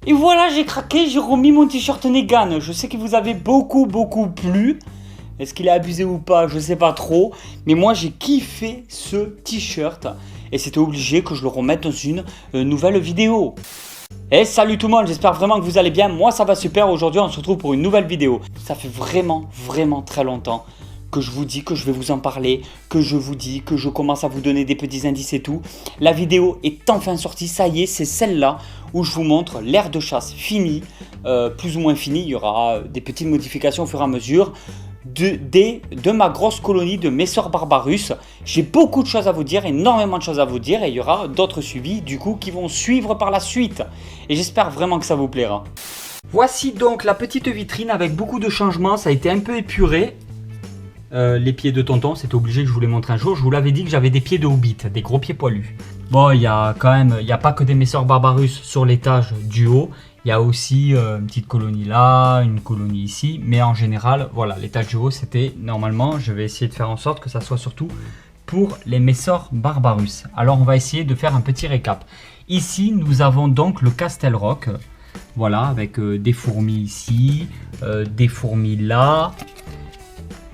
Et voilà, j'ai craqué, j'ai remis mon t-shirt Negan. Je sais qu'il vous avait beaucoup plu. Est-ce qu'il a abusé ou pas, je sais pas trop. Mais moi, j'ai kiffé ce t-shirt. Et c'était obligé que je le remette dans une nouvelle vidéo. Et salut tout le monde, j'espère vraiment que vous allez bien. Moi, ça va super. Aujourd'hui, on se retrouve pour une nouvelle vidéo. Ça fait vraiment très longtemps que je vous dis que je vais vous en parler, que je vous dis que je commence à vous donner des petits indices et tout. La vidéo est enfin sortie, ça y est, c'est celle-là où je vous montre l'aire de chasse fini, plus ou moins fini. Il y aura des petites modifications au fur et à mesure de ma grosse colonie de Messor Barbarus. J'ai beaucoup de choses à vous dire, énormément de choses à vous dire, et il y aura d'autres suivis du coup qui vont suivre par la suite. Et j'espère vraiment que ça vous plaira. Voici donc la petite vitrine avec beaucoup de changements, ça a été un peu épuré. Les pieds de tonton, c'était obligé que je vous les montre un jour. Je vous l'avais dit que j'avais des pieds de hobbit, des gros pieds poilus. Bon, il y a quand même, il n'y a pas que des Messor Barbarus sur l'étage du haut. Il y a aussi une petite colonie là, une colonie ici. Mais en général, voilà, l'étage du haut, c'était normalement, je vais essayer de faire en sorte que ça soit surtout pour les Messor Barbarus. Alors, on va essayer de faire un petit récap. Ici, nous avons donc le Castle Rock. Voilà, avec des fourmis ici, des fourmis là.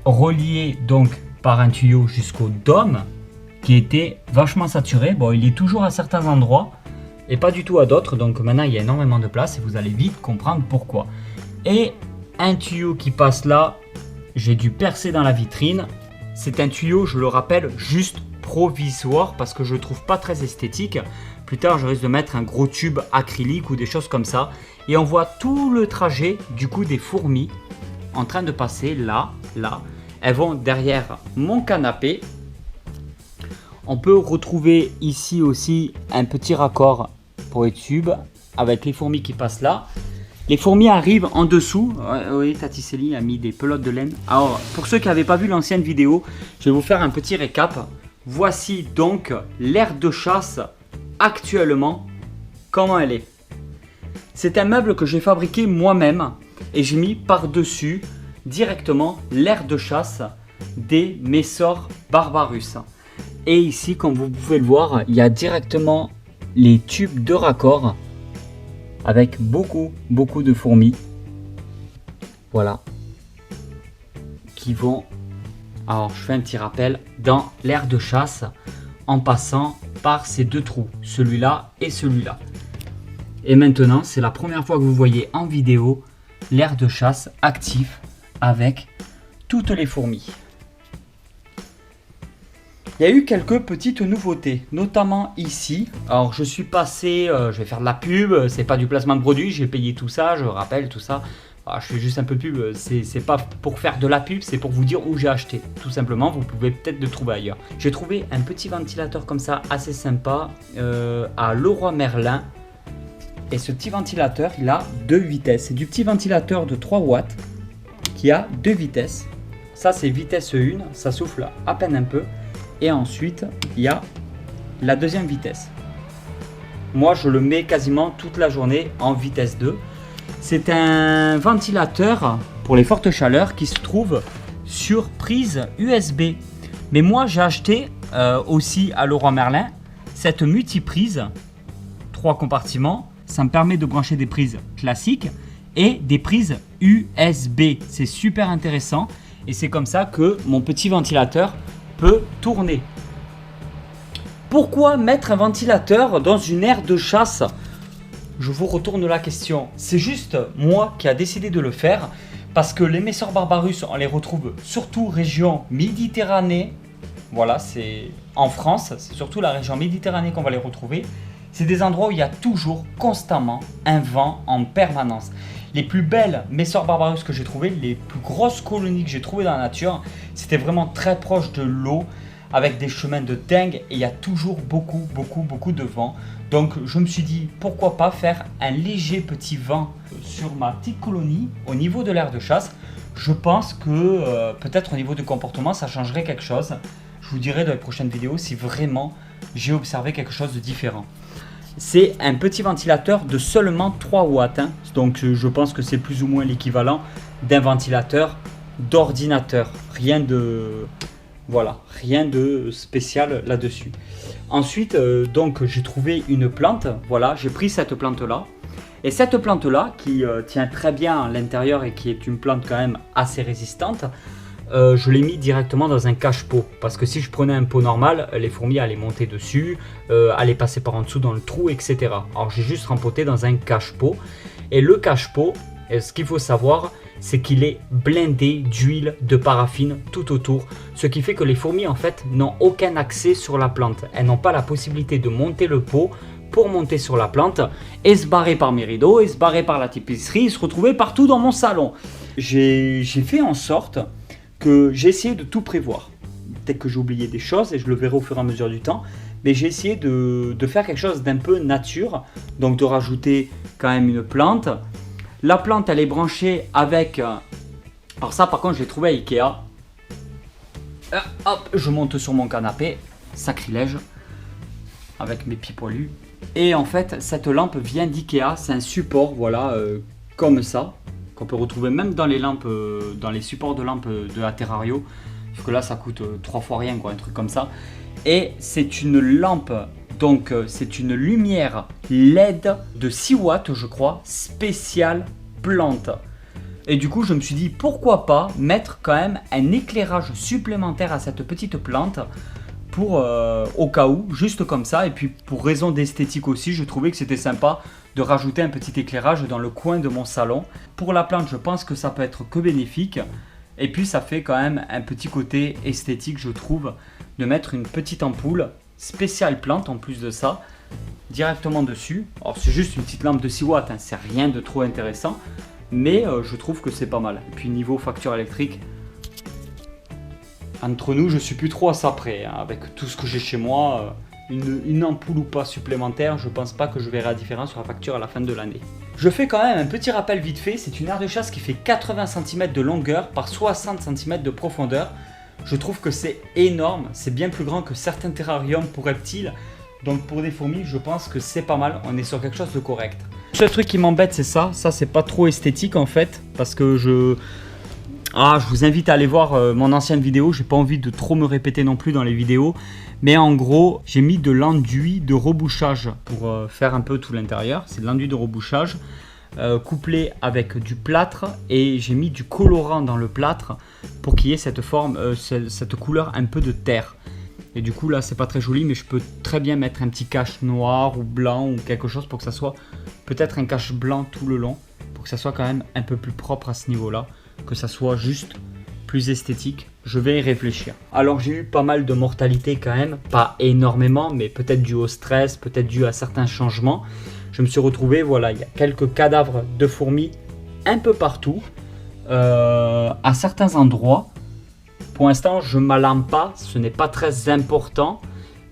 Relié donc par un tuyau jusqu'au dôme qui était vachement saturé. Bon, il est toujours à certains endroits et pas du tout à d'autres, donc maintenant il y a énormément de place et vous allez vite comprendre pourquoi. Et un tuyau qui passe là, j'ai dû percer dans la vitrine. C'est un tuyau, je le rappelle, juste provisoire parce que je le trouve pas très esthétique. Plus tard, je risque de mettre un gros tube acrylique ou des choses comme ça. Et on voit tout le trajet du coup des fourmis en train de passer là. Elles vont derrière mon canapé. On peut retrouver ici aussi un petit raccord pour les tubes avec les fourmis qui passent là. Les fourmis arrivent en dessous. Oui, Tati Céline a mis des pelotes de laine. Alors, pour ceux qui n'avaient pas vu l'ancienne vidéo, je vais vous faire un petit récap. Voici donc l'aire de chasse actuellement, comment elle est. C'est un meuble que j'ai fabriqué moi-même et j'ai mis par-dessus directement l'aire de chasse des Messor Barbarus. Et ici, comme vous pouvez le voir, il y a directement les tubes de raccord avec beaucoup de fourmis. Voilà. Qui vont, alors je fais un petit rappel, dans l'aire de chasse en passant par ces deux trous, celui-là et celui-là. Et maintenant, c'est la première fois que vous voyez en vidéo l'aire de chasse actif avec toutes les fourmis. Il y a eu quelques petites nouveautés, notamment ici. Alors je suis passé, je vais faire de la pub, c'est pas du placement de produit, j'ai payé tout ça, je rappelle tout ça. Alors, je fais juste un peu de pub, c'est pas pour faire de la pub, c'est pour vous dire où j'ai acheté. Tout simplement, vous pouvez peut-être le trouver ailleurs. J'ai trouvé un petit ventilateur comme ça, assez sympa, à Leroy Merlin. Et ce petit ventilateur, il a 2 vitesses. C'est du petit ventilateur de 3 watts qui a 2 vitesses. Ça, c'est vitesse 1, ça souffle à peine un peu. Et ensuite, il y a la deuxième vitesse. Moi, je le mets quasiment toute la journée en vitesse 2. C'est un ventilateur pour les fortes chaleurs qui se trouve sur prise USB. Mais moi, j'ai acheté aussi à Leroy Merlin cette multiprise, 3 compartiments. Ça me permet de brancher des prises classiques et des prises USB. C'est super intéressant et c'est comme ça que mon petit ventilateur peut tourner. Pourquoi mettre un ventilateur dans une aire de chasse? Je vous retourne la question. C'est juste moi qui a décidé de le faire parce que les Messor Barbarus, on les retrouve surtout région Méditerranée. Voilà, c'est en France, c'est surtout la région Méditerranée qu'on va les retrouver. C'est des endroits où il y a toujours, constamment, un vent en permanence. Les plus belles Messor Barbarus que j'ai trouvées, les plus grosses colonies que j'ai trouvées dans la nature, c'était vraiment très proche de l'eau, avec des chemins de dingue, et il y a toujours beaucoup de vent. Donc je me suis dit, pourquoi pas faire un léger petit vent sur ma petite colonie, au niveau de l'aire de chasse. Je pense que peut-être au niveau du comportement, ça changerait quelque chose. Je vous dirai dans les prochaines vidéos si vraiment j'ai observé quelque chose de différent. C'est un petit ventilateur de seulement 3 watts. Hein. Donc je pense que c'est plus ou moins l'équivalent d'un ventilateur d'ordinateur. Rien de spécial là-dessus. Ensuite, donc j'ai trouvé une plante. Voilà, j'ai pris cette plante-là. Et cette plante-là, qui tient très bien à l'intérieur et qui est une plante quand même assez résistante, je l'ai mis directement dans un cache-pot. Parce que si je prenais un pot normal, les fourmis allaient monter dessus, allaient passer par en dessous dans le trou, etc. Alors j'ai juste rempoté dans un cache-pot. Et le cache-pot, ce qu'il faut savoir, c'est qu'il est blindé d'huile, de paraffine tout autour. Ce qui fait que les fourmis en fait n'ont aucun accès sur la plante. Elles n'ont pas la possibilité de monter le pot pour monter sur la plante et se barrer par mes rideaux, et se barrer par la tapisserie, et se retrouver partout dans mon salon. J'ai fait en sorte que j'ai essayé de tout prévoir. Peut-être que j'ai oublié des choses et je le verrai au fur et à mesure du temps. Mais j'ai essayé de faire quelque chose d'un peu nature. Donc de rajouter quand même une plante. La plante elle est branchée avec... Alors ça par contre je l'ai trouvé à Ikea. Hop, je monte sur mon canapé. Sacrilège. Avec mes pieds poilus. Et en fait cette lampe vient d'Ikea. C'est un support voilà comme ça. Qu'on peut retrouver même dans les lampes, dans les supports de lampes de la Terrario. Parce que là ça coûte 3 fois rien quoi, un truc comme ça. Et c'est une lampe, donc c'est une lumière LED de 6 watts je crois, spéciale plante. Et du coup je me suis dit pourquoi pas mettre quand même un éclairage supplémentaire à cette petite plante. Pour au cas où, juste comme ça. Et puis pour raison d'esthétique aussi, je trouvais que c'était sympa de rajouter un petit éclairage dans le coin de mon salon. Pour la plante je pense que ça peut être que bénéfique. Et puis ça fait quand même un petit côté esthétique je trouve, de mettre une petite ampoule spéciale plante en plus de ça, directement dessus. Alors c'est juste une petite lampe de 6 watts, hein, c'est rien de trop intéressant, mais je trouve que c'est pas mal. Et puis niveau facture électrique, entre nous je suis plus trop à ça près, hein, avec tout ce que j'ai chez moi, une ampoule ou pas supplémentaire, je pense pas que je verrai la différence sur la facture à la fin de l'année. Je fais quand même un petit rappel vite fait, c'est une aire de chasse qui fait 80 cm de longueur par 60 cm de profondeur. Je trouve que c'est énorme, c'est bien plus grand que certains terrariums pour reptiles. Donc pour des fourmis, je pense que c'est pas mal, on est sur quelque chose de correct. Le seul truc qui m'embête c'est ça c'est pas trop esthétique en fait, parce que je vous invite à aller voir mon ancienne vidéo, j'ai pas envie de trop me répéter non plus dans les vidéos. Mais en gros, j'ai mis de l'enduit de rebouchage pour faire un peu tout l'intérieur. C'est de l'enduit de rebouchage couplé avec du plâtre, et j'ai mis du colorant dans le plâtre pour qu'il y ait cette forme, cette couleur un peu de terre. Et du coup là c'est pas très joli, mais je peux très bien mettre un petit cache noir ou blanc ou quelque chose pour que ça soit peut-être un cache blanc tout le long, pour que ça soit quand même un peu plus propre à ce niveau là, que ça soit juste plus esthétique. Je vais y réfléchir. Alors j'ai eu pas mal de mortalité quand même, pas énormément, mais peut-être dû au stress, peut-être dû à certains changements. Je me suis retrouvé, voilà, il y a quelques cadavres de fourmis un peu partout, à certains endroits. Pour l'instant je ne m'alarme pas, ce n'est pas très important.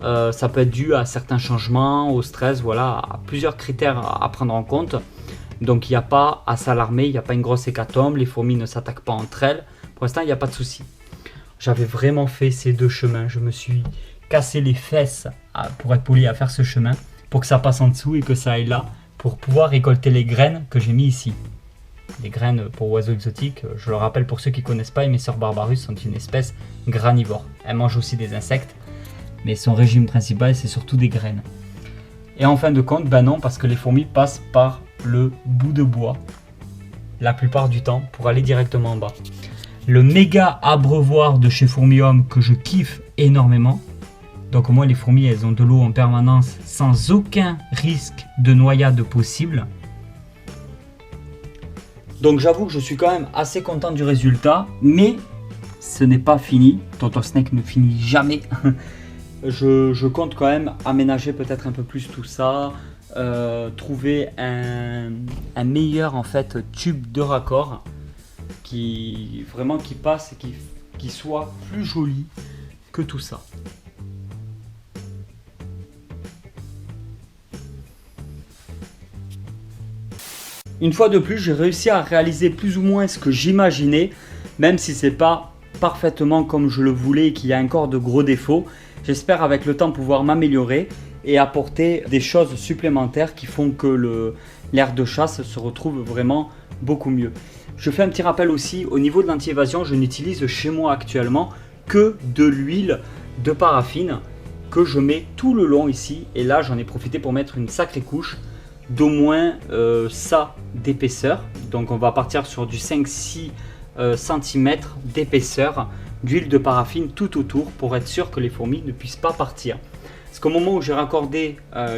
Ça peut être dû à certains changements, au stress, voilà, à plusieurs critères à prendre en compte. Donc il n'y a pas à s'alarmer, il n'y a pas une grosse hécatombe, les fourmis ne s'attaquent pas entre elles. Pour l'instant il n'y a pas de souci. J'avais vraiment fait ces deux chemins, je me suis cassé les fesses, pour être poli, à faire ce chemin, pour que ça passe en dessous et que ça aille là, pour pouvoir récolter les graines que j'ai mis ici. Les graines pour oiseaux exotiques, je le rappelle pour ceux qui ne connaissent pas, les Messor barbarus sont une espèce granivore. Elle mange aussi des insectes, mais son régime principal c'est surtout des graines. Et en fin de compte, ben non, parce que les fourmis passent par le bout de bois, la plupart du temps, pour aller directement en bas. Le méga abreuvoir de chez Fourmium que je kiffe énormément. Donc au moins les fourmis elles ont de l'eau en permanence sans aucun risque de noyade possible. Donc j'avoue que je suis quand même assez content du résultat, mais ce n'est pas fini. Tonton Snake ne finit jamais. Je compte quand même aménager peut-être un peu plus tout ça, trouver un meilleur en fait tube de raccord qui passe et qui soit plus joli que tout ça. Une fois de plus, j'ai réussi à réaliser plus ou moins ce que j'imaginais, même si c'est pas parfaitement comme je le voulais et qu'il y a encore de gros défauts. J'espère avec le temps pouvoir m'améliorer et apporter des choses supplémentaires qui font que l'aire de chasse se retrouve vraiment beaucoup mieux. Je fais un petit rappel aussi, au niveau de l'anti-évasion, je n'utilise chez moi actuellement que de l'huile de paraffine que je mets tout le long ici. Et là, j'en ai profité pour mettre une sacrée couche. d'au moins ça d'épaisseur. Donc on va partir sur du 5-6 cm d'épaisseur d'huile de paraffine tout autour pour être sûr que les fourmis ne puissent pas partir. Parce qu'au moment où j'ai raccordé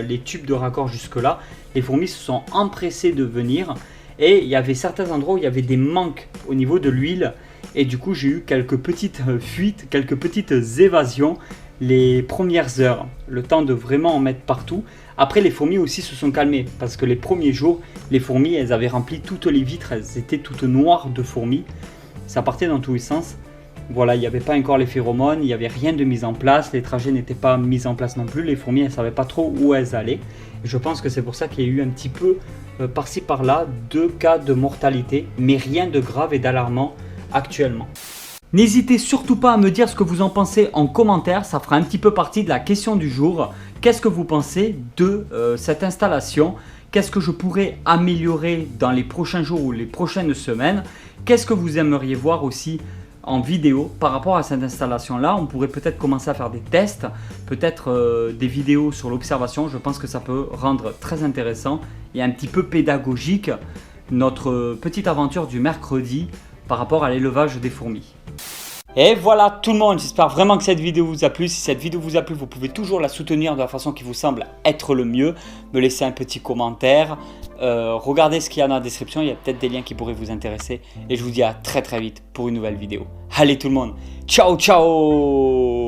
les tubes de raccord jusque là, les fourmis se sont empressées de venir et il y avait certains endroits où il y avait des manques au niveau de l'huile et du coup j'ai eu quelques petites fuites, quelques petites évasions les premières heures, le temps de vraiment en mettre partout. Après les fourmis aussi se sont calmées parce que les premiers jours les fourmis elles avaient rempli toutes les vitres, elles étaient toutes noires de fourmis, ça partait dans tous les sens. Voilà, il n'y avait pas encore les phéromones, il n'y avait rien de mis en place, les trajets n'étaient pas mis en place non plus, les fourmis elles ne savaient pas trop où elles allaient. Et je pense que c'est pour ça qu'il y a eu un petit peu par-ci par-là 2 cas de mortalité, mais rien de grave et d'alarmant actuellement. N'hésitez surtout pas à me dire ce que vous en pensez en commentaire, ça fera un petit peu partie de la question du jour. Qu'est-ce que vous pensez de cette installation? Qu'est-ce que je pourrais améliorer dans les prochains jours ou les prochaines semaines? Qu'est-ce que vous aimeriez voir aussi en vidéo par rapport à cette installation là? On pourrait peut-être commencer à faire des tests, peut-être des vidéos sur l'observation. Je pense que ça peut rendre très intéressant et un petit peu pédagogique notre petite aventure du mercredi par rapport à l'élevage des fourmis. Et voilà tout le monde, j'espère vraiment que cette vidéo vous a plu. Si cette vidéo vous a plu, vous pouvez toujours la soutenir de la façon qui vous semble être le mieux. Me laisser un petit commentaire, regardez ce qu'il y a dans la description, il y a peut-être des liens qui pourraient vous intéresser. Et je vous dis à très vite pour une nouvelle vidéo. Allez tout le monde, ciao ciao.